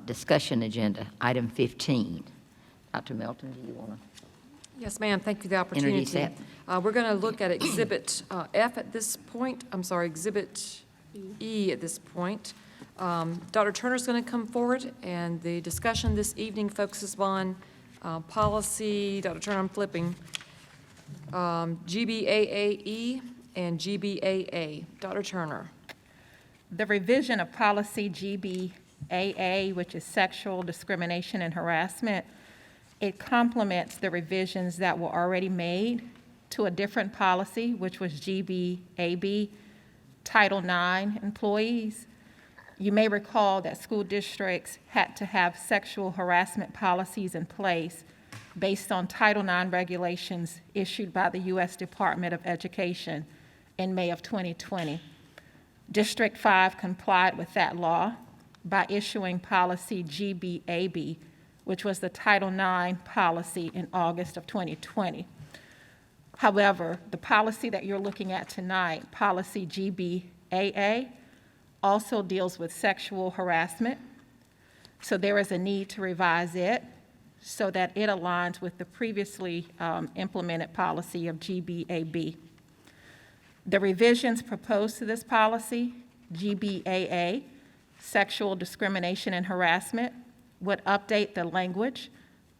discussion agenda, item 15. Dr. Melton, do you want to Yes, ma'am. Thank you for the opportunity. introduce that? We're going to look at Exhibit F at this point. I'm sorry, Exhibit E at this point. Dr. Turner's going to come forward, and the discussion this evening focuses on policy. Dr. Turner, I'm flipping. GBAAE and GBAA. Dr. Turner. The revision of policy GBAA, which is sexual discrimination and harassment, it complements the revisions that were already made to a different policy, which was GBAB, Title IX employees. You may recall that school districts had to have sexual harassment policies in place based on Title IX regulations issued by the U.S. Department of Education in May of 2020. District 5 complied with that law by issuing policy GBAB, which was the Title IX policy in August of 2020. However, the policy that you're looking at tonight, policy GBAA, also deals with sexual harassment. So there is a need to revise it so that it aligns with the previously implemented policy of GBAB. The revisions proposed to this policy, GBAA, sexual discrimination and harassment, would update the language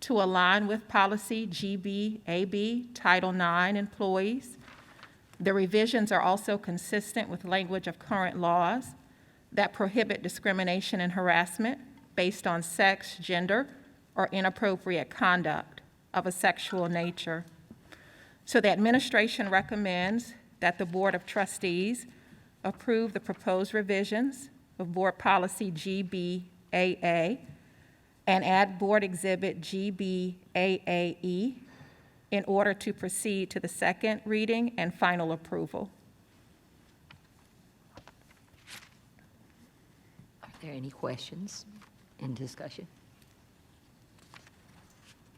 to align with policy GBAB, Title IX employees. The revisions are also consistent with language of current laws that prohibit discrimination and harassment based on sex, gender, or inappropriate conduct of a sexual nature. So the administration recommends that the Board of Trustees approve the proposed revisions of Board Policy GBAA and add Board Exhibit GBAAE in order to proceed to the second reading and final approval. Are there any questions in discussion?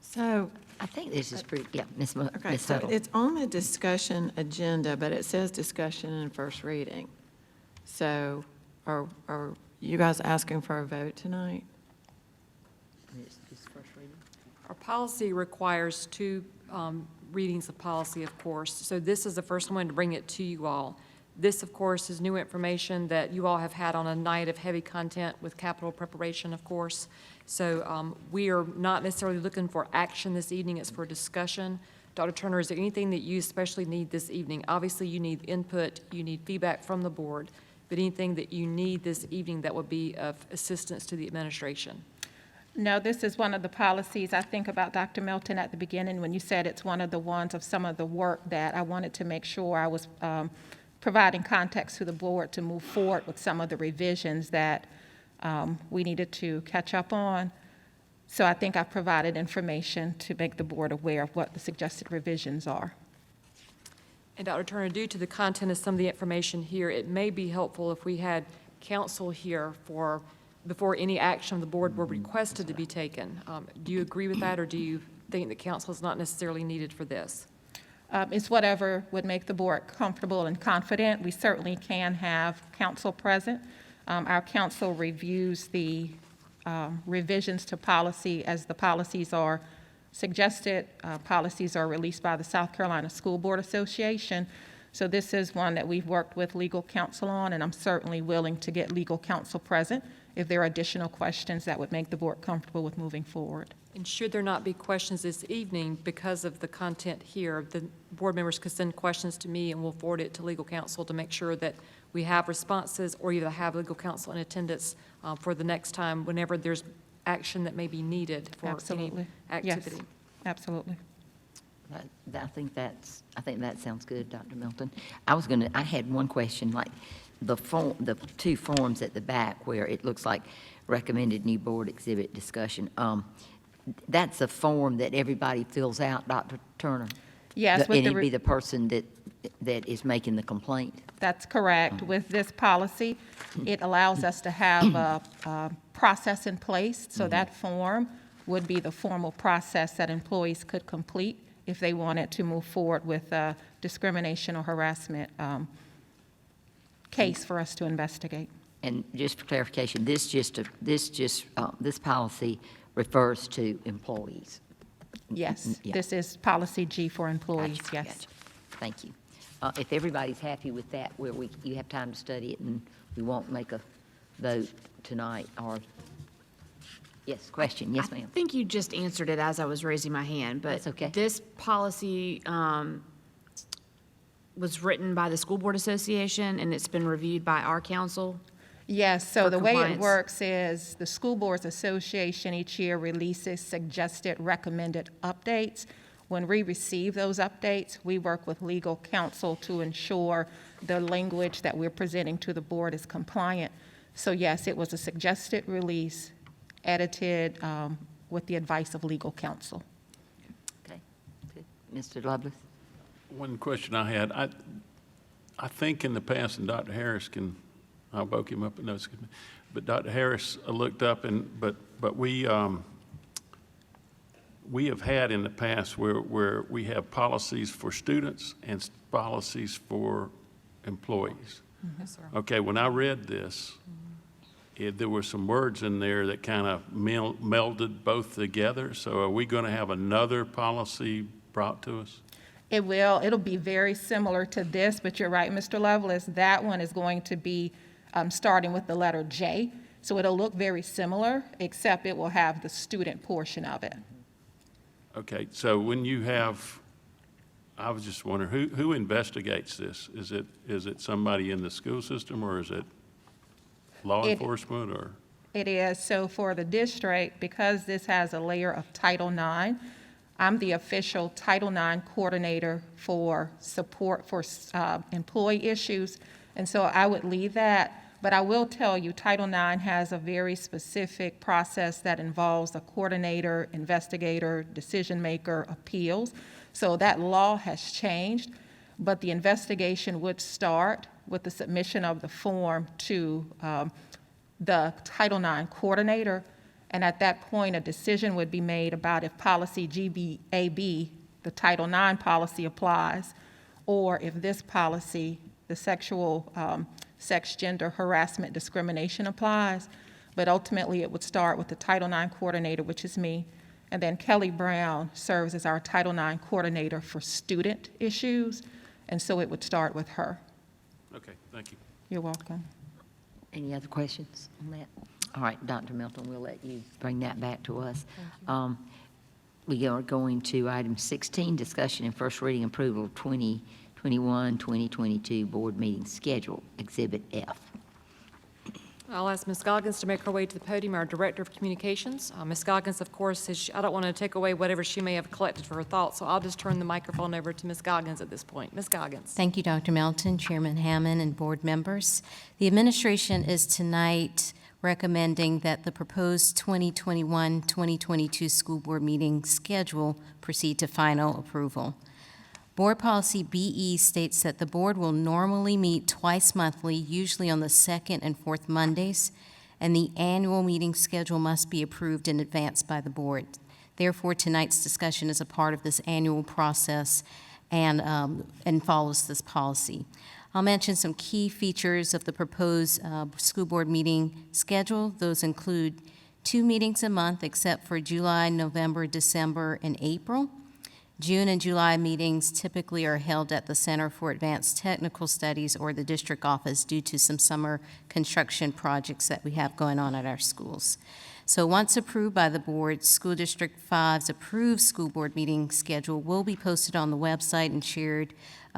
So, I think this is pretty, yeah, Ms. okay, so Tuttle. it's on the discussion agenda, but it says discussion and first reading. So are you guys asking for a vote tonight? It's first reading. Our policy requires two readings of policy, of course. So this is the first one to bring it to you all. This, of course, is new information that you all have had on a night of heavy content with capital preparation, of course. So we are not necessarily looking for action this evening. It's for discussion. Dr. Turner, is there anything that you especially need this evening? Obviously, you need input. You need feedback from the board. But anything that you need this evening that would be of assistance to the administration? No, this is one of the policies. I think about Dr. Milton at the beginning when you said it's one of the ones of some of the work that I wanted to make sure I was providing context to the board to move forward with some of the revisions that we needed to catch up on. So I think I've provided information to make the board aware of what the suggested revisions are. And Dr. Turner, due to the content of some of the information here, it may be helpful if we had counsel here before any action of the board were requested to be taken. Do you agree with that, or do you think that counsel is not necessarily needed for this? It's whatever would make the board comfortable and confident. We certainly can have counsel present. Our counsel reviews the revisions to policy as the policies are suggested. Policies are released by the South Carolina School Board Association. So this is one that we've worked with legal counsel on, and I'm certainly willing to get legal counsel present if there are additional questions that would make the board comfortable with moving forward. And should there not be questions this evening because of the content here, the board members could send questions to me and we'll forward it to legal counsel to make sure that we have responses or either have legal counsel in attendance for the next time whenever there's action that may be needed for Absolutely. any activity. Yes, absolutely. I think that sounds good, Dr. Milton. I had one question, like the two forms at the back where it looks like recommended new board exhibit discussion. That's a form that everybody fills out, Dr. Turner? Yes. And it'd be the person that is making the complaint? That's correct. With this policy, it allows us to have a process in place, so that form would be the formal process that employees could complete if they wanted to move forward with a discrimination or harassment case for us to investigate. And just for clarification, this policy refers to employees. Yes, Yeah. this is policy G for employees, Gotcha, yes. gotcha. Thank you. If everybody's happy with that, where you have time to study it, and we won't make a vote tonight, or, yes, question, yes, I ma'am. think you just answered it as I was raising my hand, but That's okay. this policy was written by the School Board Association, and it's been reviewed by our council. Yes, so For the way it compliance. works is the School Boards Association each year releases suggested recommended updates. When we receive those updates, we work with legal counsel to ensure the language that we're presenting to the board is compliant. So yes, it was a suggested release, edited with the advice of legal counsel. Okay, good. Mr. Lovelace? One question I had, I think in the past, and Dr. Harris can, I woke him up, no, excuse me, but Dr. Harris looked up but we have had in the past where we have policies for students and policies for employees. Yes, sir. Okay, when I read this, there were some words in there that kind of melded both together. So are we going to have another policy brought to us? It'll be very similar to this, but you're right, Mr. Lovelace, that one is going to be starting with the letter J. So it'll look very similar, except it will have the student portion of it. Okay, so when you have, I was just wondering, who investigates this? Is it somebody in the school system, or is it law enforcement, or? It is, so for the district, because this has a layer of Title IX, I'm the official Title IX coordinator for support for employee issues, and so I would leave that. But I will tell you, Title IX has a very specific process that involves a coordinator, investigator, decision maker, appeals. So that law has changed, but the investigation would start with the submission of the form to the Title IX coordinator. And at that point, a decision would be made about if policy GBAB, the Title IX policy, applies, or if this policy, the sexual, sex, gender, harassment, discrimination applies. But ultimately, it would start with the Title IX coordinator, which is me, and then Kelly Brown serves as our Title IX coordinator for student issues, and so it would start with her. Okay, thank you. You're welcome. Any other questions on that? All right, Dr. Milton, we'll let you bring that back to us. We are going to item 16, discussion and first reading approval of 2021-2022 board meeting schedule, Exhibit F. I'll ask Ms. Goggins to make her way to the podium, our Director of Communications. Ms. Goggins, of course, I don't want to take away whatever she may have collected for her thoughts, so I'll just turn the microphone over to Ms. Goggins at this point. Ms. Goggins. Thank you, Dr. Melton, Chairman Hammond, and board members. The administration is tonight recommending that the proposed 2021-2022 school board meeting schedule proceed to final approval. Board Policy BE states that the board will normally meet twice monthly, usually on the second and fourth Mondays, and the annual meeting schedule must be approved in advance by the board. Therefore, tonight's discussion is a part of this annual process and follows this policy. I'll mention some key features of the proposed school board meeting schedule. Those include 2 meetings a month except for July, November, December, and April. June and July meetings typically are held at the Center for Advanced Technical Studies or the district office due to some summer construction projects that we have going on at our schools. So once approved by the board, School District 5's approved school board meeting schedule will be posted on the website and shared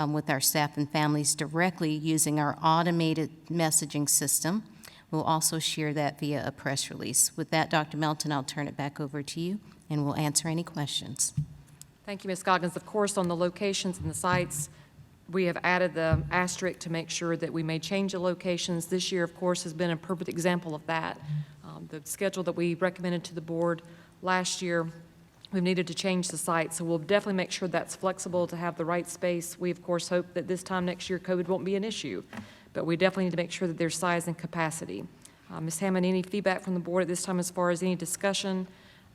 with our staff and families directly using our automated messaging system. We'll also share that via a press release. With that, Dr. Melton, I'll turn it back over to you, and we'll answer any questions. Thank you, Ms. Goggins. Of course, on the locations and the sites, we have added the asterisk to make sure that we may change the locations. This year, of course, has been a perfect example of that. The schedule that we recommended to the board last year, we've needed to change the site, so we'll definitely make sure that's flexible to have the right space. We, of course, hope that this time next year COVID won't be an issue, but we definitely need to make sure that there's size and capacity. Ms. Hammond, any feedback from the board at this time as far as any discussion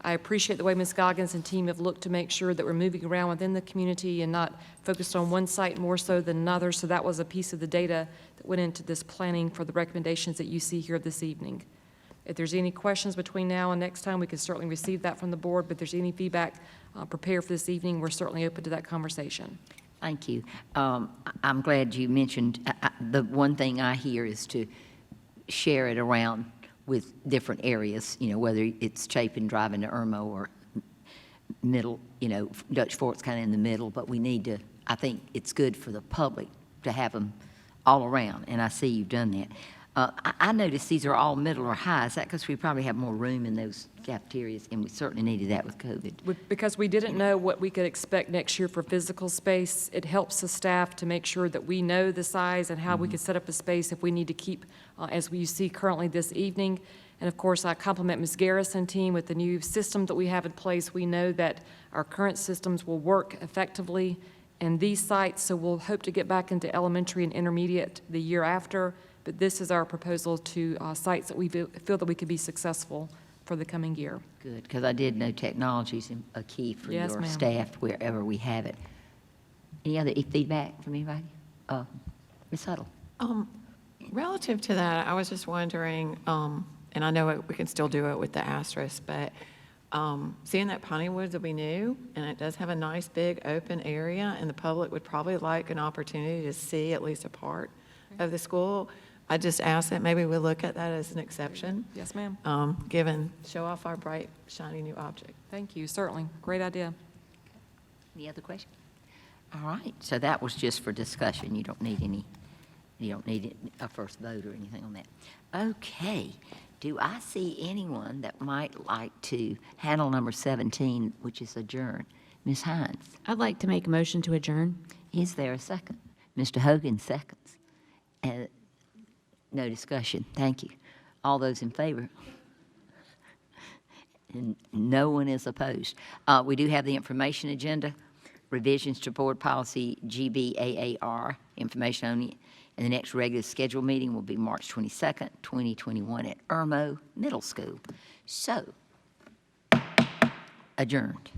I appreciate the way Ms. Goggins and team have looked to make sure that we're moving around within the community and not focused on one site more so than another. So that was a piece of the data that went into this planning for the recommendations that you see here this evening. If there's any questions between now and next time, we can certainly receive that from the board, but if there's any feedback prepared for this evening, we're certainly open to that conversation. Thank you. I'm glad you mentioned, the one thing I hear is to share it around with different areas, you know, whether it's Chapin driving to Irmo or middle, you know, Dutch Fork's kind of in the middle, but we need to, I think it's good for the public to have them all around, and I see you've done that. I noticed these are all middle or high. Is that because we probably have more room in those cafeterias, and we certainly needed that with COVID? Because we didn't know what we could expect next year for physical space, it helps the staff to make sure that we know the size and how we could set up a space if we need to keep, as we see currently this evening. And of course, I compliment Ms. Garrison team with the new system that we have in place. We know that our current systems will work effectively in these sites, so we'll hope to get back into elementary and intermediate the year after. But this is our proposal to sites that we feel that we could be successful for the coming year. Good, because I did know technology is a key for Yes, your ma'am. staff wherever we have it. Any other feedback from anybody? Ms. Huddle? Relative to that, I was just wondering, and I know we can still do it with the asterisk, but seeing that Piney Woods will be new, and it does have a nice big open area, and the public would probably like an opportunity to see at least a part of the school. I just ask that maybe we look at that as an exception, Yes, ma'am. show off our bright, shiny new object. Thank you, certainly. Great idea. Any other questions? All right, so that was just for discussion. You don't need a first vote or anything on that. Okay, do I see anyone that might like to handle number 17, which is adjourn? Ms. Hines, I'd like to make a motion to adjourn. is there a second? Mr. Hogan seconds. No discussion, thank you. All those in favor? And no one is opposed. We do have the information agenda, revisions to board policy GBAAR, information only, and the next regular scheduled meeting will be March 22nd, 2021 at Irmo Middle School. So, adjourned.